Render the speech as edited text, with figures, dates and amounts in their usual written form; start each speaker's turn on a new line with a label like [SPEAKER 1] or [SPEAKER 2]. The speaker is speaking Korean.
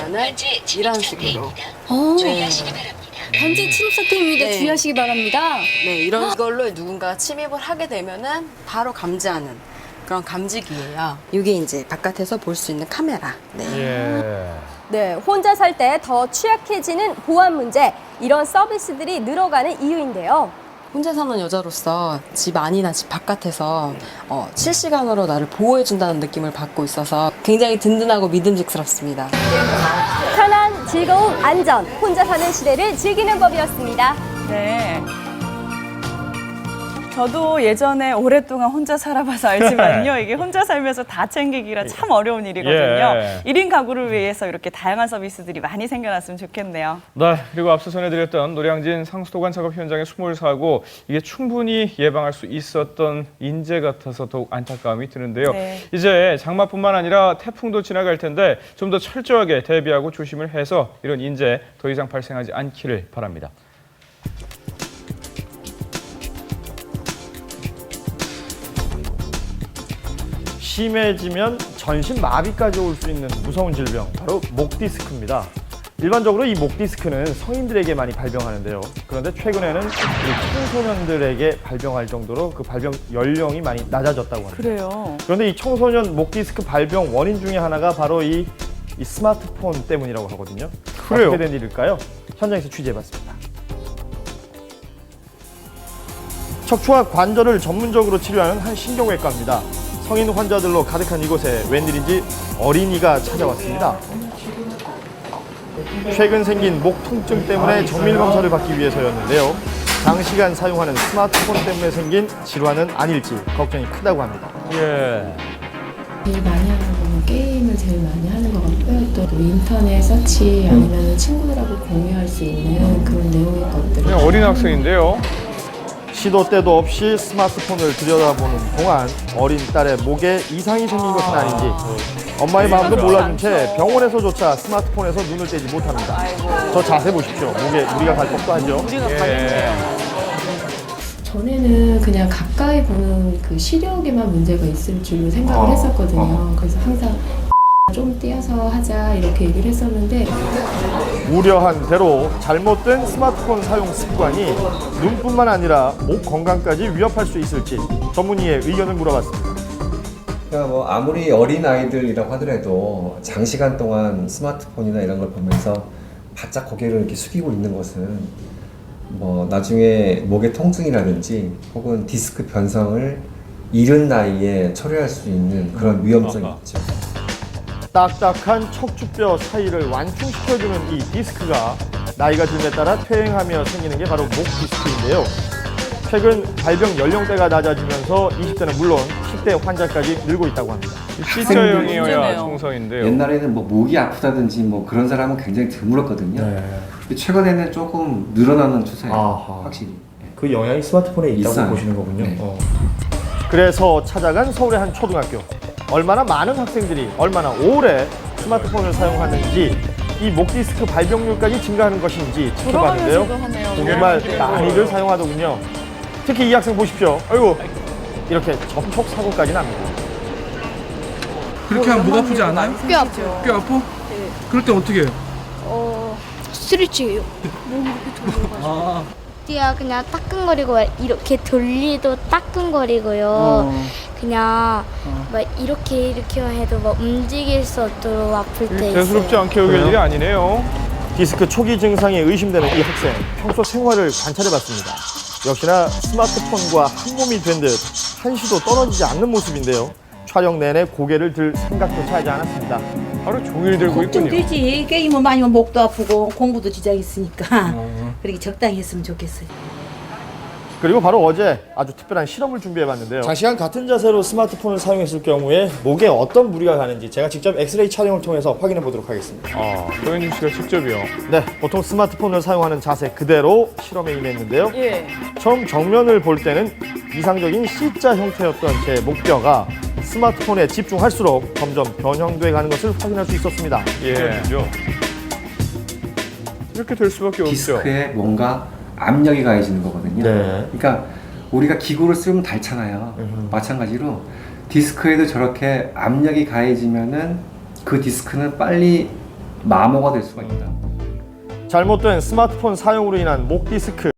[SPEAKER 1] 되면은 이런 식으로
[SPEAKER 2] 주의하시기 바랍니다. 반지 침입 상태입니다.
[SPEAKER 1] 네.
[SPEAKER 2] 주의하시기 바랍니다.
[SPEAKER 1] 네, 이런 걸로 누군가 침입을 하게 되면은 바로 감지하는 그런 감지기예요. 이게 이제 바깥에서 볼 수 있는 카메라. 네.
[SPEAKER 3] 예.
[SPEAKER 4] 네, 혼자 살 때 더 취약해지는 보안 문제, 이런 서비스들이 늘어가는 이유인데요.
[SPEAKER 1] 혼자 사는 여자로서 집 안이나 집 바깥에서 실시간으로 나를 보호해준다는 느낌을 받고 있어서 굉장히 든든하고 믿음직스럽습니다.
[SPEAKER 4] 편안, 즐거움, 안전, 혼자 사는 시대를 즐기는 법이었습니다.
[SPEAKER 5] 네. 저도 예전에 오랫동안 혼자 살아봐서 알지만요. 이게 혼자 살면서 다 챙기기라 참 어려운 일이거든요.
[SPEAKER 3] 예.
[SPEAKER 5] 1인 가구를 위해서 이렇게 다양한 서비스들이 많이 생겨났으면 좋겠네요.
[SPEAKER 3] 네, 그리고 앞서 전해드렸던 노량진 상수도관 작업 현장의 수몰 사고, 이게 충분히 예방할 수 있었던 인재 같아서 더욱 안타까움이 드는데요.
[SPEAKER 5] 네.
[SPEAKER 3] 이제 장마뿐만 아니라 태풍도 지나갈 텐데 좀 더 철저하게 대비하고 조심을 해서 이런 인재 더 이상 발생하지 않기를 바랍니다.
[SPEAKER 6] 심해지면 전신 마비까지 올 수 있는 무서운 질병, 바로 목 디스크입니다. 일반적으로 이 목 디스크는 성인들에게 많이 발병하는데요. 그런데 최근에는 우리 청소년들에게 발병할 정도로 그 발병 연령이 많이 낮아졌다고 합니다.
[SPEAKER 5] 그래요.
[SPEAKER 6] 그런데 이 청소년 목 디스크 발병 원인 중에 하나가 바로 이 스마트폰 때문이라고 하거든요.
[SPEAKER 3] 그래요?
[SPEAKER 6] 어떻게 된 일일까요? 현장에서 취재해봤습니다. 척추와 관절을 전문적으로 치료하는 한 신경외과입니다. 성인 환자들로 가득한 이곳에 웬일인지 어린이가 찾아왔습니다. 최근 생긴 목 통증 때문에 정밀 검사를 받기 위해서였는데요. 장시간 사용하는 스마트폰 때문에 생긴 질환은 아닐지 걱정이 크다고 합니다.
[SPEAKER 3] 예.
[SPEAKER 7] 제일 많이 하는 거는 게임을 제일 많이 하는 것 같고요. 또 인터넷 서치 아니면 친구들하고 공유할 수 있는 그런 내용의 것들을
[SPEAKER 3] 그냥 어린 학생인데요.
[SPEAKER 6] 시도 때도 없이 스마트폰을 들여다보는 동안 어린 딸의 목에 이상이 생긴 것은 아닌지 엄마의 마음도 몰라준 채 병원에서조차 스마트폰에서 눈을 떼지 못합니다. 저 자세 보십시오. 목에 무리가 갈 법도 하죠.
[SPEAKER 3] 예.
[SPEAKER 7] 전에는 그냥 가까이 보는 그 시력에만 문제가 있을 줄로 생각을 했었거든요. 그래서 항상 좀 띄어서 하자 이렇게 얘기를 했었는데
[SPEAKER 6] 우려한 대로 잘못된 스마트폰 사용 습관이 눈뿐만 아니라 목 건강까지 위협할 수 있을지 전문의의 의견을 물어봤습니다.
[SPEAKER 8] 그러니까 뭐 아무리 어린 아이들이라고 하더라도 장시간 동안 스마트폰이나 이런 걸 보면서 바짝 고개를 이렇게 숙이고 있는 것은 뭐 나중에 목의 통증이라든지 혹은 디스크 변성을 이른 나이에 초래할 수 있는 그런 위험성이 있죠.
[SPEAKER 6] 딱딱한 척추뼈 사이를 완충시켜주는 이 디스크가 나이가 듦에 따라 퇴행하며 생기는 게 바로 목 디스크인데요. 최근 발병 연령대가 낮아지면서 20대는 물론 10대 환자까지 늘고 있다고 합니다.
[SPEAKER 3] C자형이어야
[SPEAKER 5] 문제네요.
[SPEAKER 3] 청소인데요.
[SPEAKER 8] 옛날에는 뭐 목이 아프다든지 뭐 그런 사람은 굉장히 드물었거든요. 근데 최근에는 조금 늘어나는 추세예요.
[SPEAKER 6] 아하.
[SPEAKER 8] 확실히.
[SPEAKER 6] 그 영향이 스마트폰에 있다고
[SPEAKER 8] 있어요.
[SPEAKER 6] 보시는 거군요.
[SPEAKER 8] 네.
[SPEAKER 6] 그래서 찾아간 서울의 한 초등학교. 얼마나 많은 학생들이 얼마나 오래 스마트폰을 사용하는지 이 목 디스크 발병률까지 증가하는 것인지 지켜봤는데요. 정말 많이들 사용하더군요. 특히 이 학생 보십시오. 아이고 이렇게 접촉 사고까지 납니다.
[SPEAKER 9] 그렇게 하면 목 아프지 않아요?
[SPEAKER 2] 뼈 아파요.
[SPEAKER 9] 뼈 아파?
[SPEAKER 2] 네.
[SPEAKER 9] 그럴 때 어떻게 해요?
[SPEAKER 2] 스트레칭이에요. 몸이 이렇게 돌려가지고.
[SPEAKER 9] 아,
[SPEAKER 10] 띠야 그냥 따끔거리고 이렇게 돌리도 따끔거리고요. 그냥 막 이렇게 해도 막 움직일 수 없도록 아플 때
[SPEAKER 3] 대수롭지
[SPEAKER 10] 있어요.
[SPEAKER 3] 않게 여길 일이 아니네요.
[SPEAKER 6] 디스크 초기 증상이 의심되는 이 학생. 평소 생활을 관찰해봤습니다. 역시나 스마트폰과 한 몸이 된 듯 한시도 떨어지지 않는 모습인데요. 촬영 내내 고개를 들 생각조차 하지 않았습니다.
[SPEAKER 3] 하루 종일 들고 있군요.
[SPEAKER 11] 걱정되지. 게임을 많이 하면 목도 아프고 공부도 지장 있으니까 그렇게 적당히 했으면 좋겠어요.
[SPEAKER 6] 그리고 바로 어제 아주 특별한 실험을 준비해봤는데요. 장시간 같은 자세로 스마트폰을 사용했을 경우에 목에 어떤 무리가 가는지 제가 직접 엑스레이 촬영을 통해서 확인해 보도록 하겠습니다.
[SPEAKER 3] 도현준 씨가 직접이요.
[SPEAKER 6] 네, 보통 스마트폰을 사용하는 자세 그대로 실험에 임했는데요.
[SPEAKER 5] 예.
[SPEAKER 6] 처음 정면을 볼 때는 이상적인 C자 형태였던 제 목뼈가 스마트폰에 집중할수록 점점 변형돼 가는 것을 확인할 수 있었습니다.
[SPEAKER 3] 예. 이렇게 될 수밖에 없죠.
[SPEAKER 8] 디스크에 뭔가 압력이 가해지는 거거든요.
[SPEAKER 6] 네.
[SPEAKER 8] 그러니까 우리가 기구를 쓰면 닳잖아요. 마찬가지로 디스크에도 저렇게 압력이 가해지면은 그 디스크는 빨리
[SPEAKER 12] 마모가 될 수가 있다.
[SPEAKER 6] 잘못된 스마트폰 사용으로 인한 목 디스크.